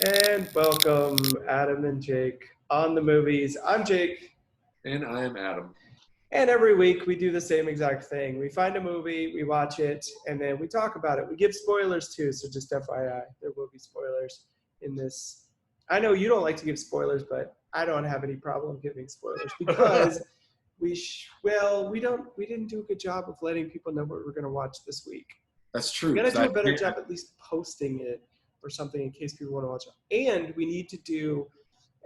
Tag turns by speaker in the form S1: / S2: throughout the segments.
S1: And welcome, Adam and Jake, on the movies. I'm Jake,
S2: And I am Adam.
S1: and every week we do the same exact thing. We find a movie, we watch it, and then we talk about it. We give spoilers too, so just FYI, there will be spoilers in this. I know you don't like to give spoilers, but I don't have any problem giving spoilers because we didn't do a good job of letting people know what we're going to watch this week.
S2: That's
S1: We
S2: true.
S1: got to
S2: 'Cause
S1: do a better job at least posting it or something in case people want to watch it. And we need to do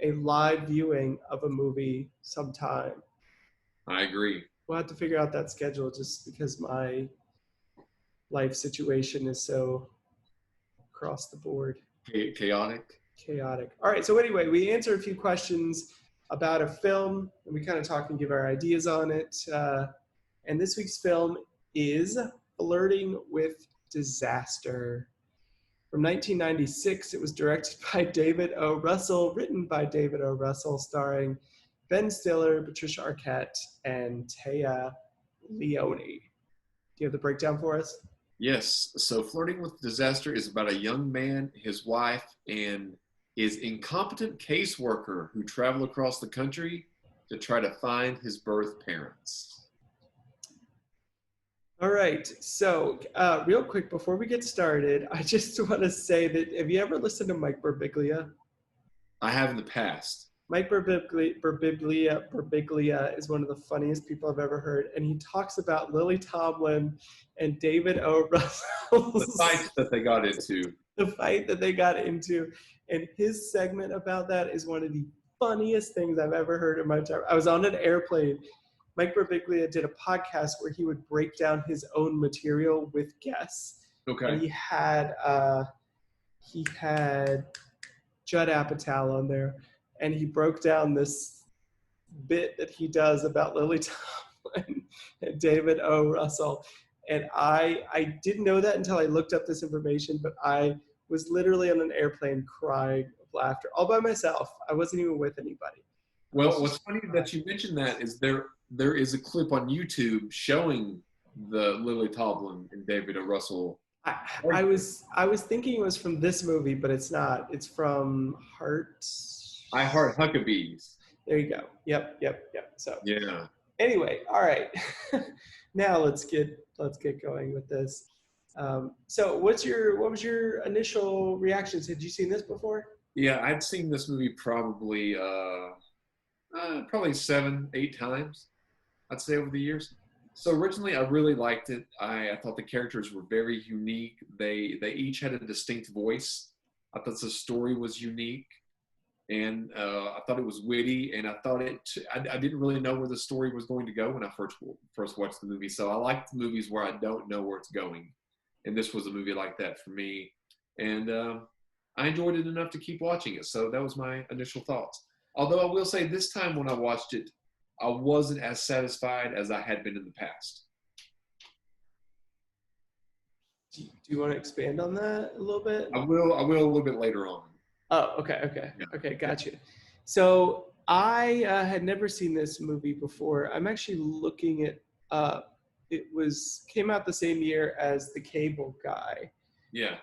S1: a live viewing of a movie sometime.
S2: I agree.
S1: We'll have to figure out that schedule just because my life situation is so across the board
S2: Chaotic.
S1: chaotic. All right, so anyway, we answer a few questions about a film, and we kind of talk and give our ideas on it. And this week's film is Flirting with Disaster. From 1996, it was directed by David O. Russell, written by David O. Russell, starring Ben Stiller, Patricia Arquette, and Téa Leoni. Do you have the breakdown for us?
S2: Yes. So, Flirting with Disaster is about a young man, his wife, and his incompetent caseworker who travel across the country to try to find his birth parents.
S1: All right, so real quick, before we get started, I just want to say that have you ever listened to Mike Birbiglia?
S2: I have in the past.
S1: Mike Birbiglia is one of the funniest people I've ever heard, and he talks about Lily Tomlin and David O. Russell.
S2: The fights that they got into.
S1: The fight that they got into, and his segment about that is one of the funniest things I've ever heard in my time. I was on an airplane. Mike Birbiglia did a podcast where he would break down his own material with guests.
S2: Okay.
S1: And he had Judd Apatow on there, and he broke down this bit that he does about Lily Tomlin and David O. Russell. And I didn't know that until I looked up this information, but I was literally on an airplane crying of laughter all by myself. I wasn't even with anybody.
S2: Well, what's funny that you mentioned that is there is a clip on YouTube showing the Lily Tomlin and David O. Russell.
S1: I was thinking it was from this movie, but it's not. It's from Heart.
S2: I Heart Huckabees.
S1: There you go. Yep. So
S2: Yeah.
S1: anyway, all right. Now let's get going with this. So what was your initial reactions? Had you seen this before?
S2: Yeah, I'd seen this movie probably 7, 8 times, I'd say, over the years. So originally, I really liked it. I thought the characters were very unique. They each had a distinct voice. I thought the story was unique, and I thought it was witty. And I thought I didn't really know where the story was going to go when I first watched the movie. So I like the movies where I don't know where it's going, and this was a movie like that for me. And I enjoyed it enough to keep watching it. So that was my initial thoughts. Although I will say this time when I watched it, I wasn't as satisfied as I had been in the past.
S1: Do you want to expand on that a little bit?
S2: I will a little bit later on.
S1: Oh, okay.
S2: Yeah.
S1: Okay, gotcha. So I had never seen this movie before. I'm actually looking it up. It came out the same year as The Cable Guy.
S2: Yeah.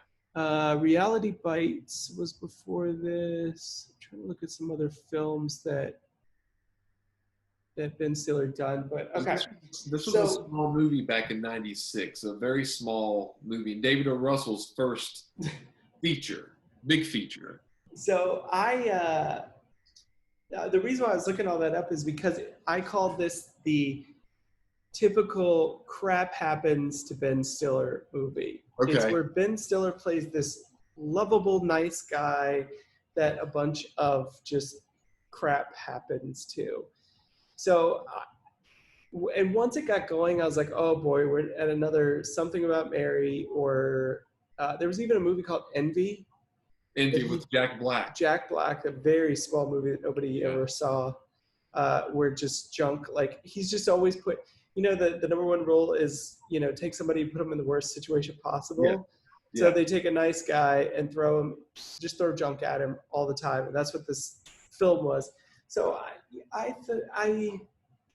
S1: Reality Bites was before this. I'm trying to look at some other films that Ben Stiller done, but okay.
S2: This was a small movie back in '96, a very small movie. David O. Russell's first big feature.
S1: So the reason why I was looking all that up is because I called this the typical crap happens to Ben Stiller movie.
S2: Okay.
S1: It's where Ben Stiller plays this lovable, nice guy that a bunch of just crap happens to. So, and once it got going, I was like, oh boy, we're at another Something About Mary, or there was even a movie called Envy.
S2: Envy with Jack Black.
S1: Jack Black, a very small movie that nobody ever saw, where just junk, like he's just always put, the number one rule is, take somebody and put them in the worst situation possible. Yeah. So they take a nice guy and throw junk at him all the time. And that's what this film was. So my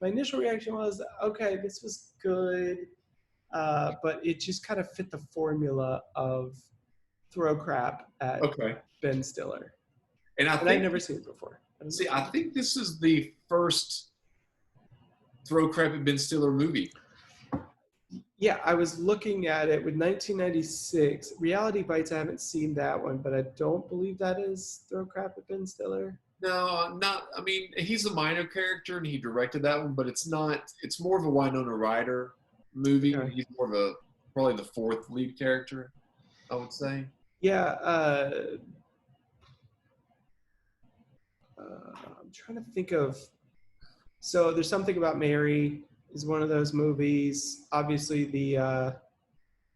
S1: initial reaction was, okay, this was good. But it just kind of fit the formula of throw crap at Ben Stiller,
S2: And I
S1: and I'd
S2: think,
S1: never seen it before.
S2: I think this is the first throw crap at Ben Stiller movie.
S1: Yeah, I was looking at it with 1996. Reality Bites, I haven't seen that one, but I don't believe that is Throw Crap at Ben Stiller.
S2: No, not. I mean, he's a minor character and he directed that one, but it's not. It's more of a Winona Ryder movie.
S1: Okay.
S2: He's more of a probably the fourth lead character, I would say.
S1: Yeah, I'm trying to think of. So there's something about Mary is one of those movies. Obviously, the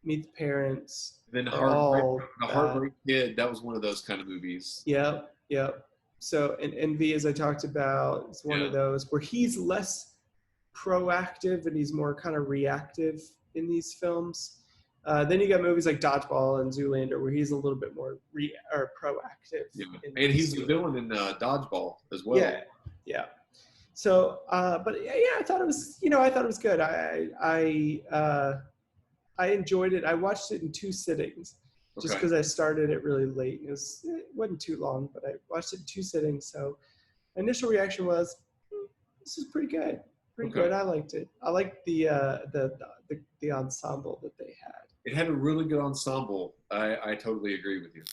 S1: Meet the Parents
S2: Then
S1: are all
S2: The Heartbreak Kid. That was one of those kind of movies.
S1: Yep, yep. So, and Envy, as I talked about, is one of those where he's less proactive and he's more kind of reactive in these films. Then you got movies like Dodgeball and Zoolander where he's a little bit more proactive.
S2: Yeah. And he's the villain in Dodgeball as well.
S1: Yeah, yeah. So, but yeah, I thought it was, I thought it was good. I enjoyed it. I watched it in 2 sittings. Just because I started it really late. It wasn't too long, but I watched it in 2 sittings. So my initial reaction was, this is pretty good. Pretty good. I liked it. I liked the ensemble that they had.
S2: It had a really good ensemble. I totally agree with you.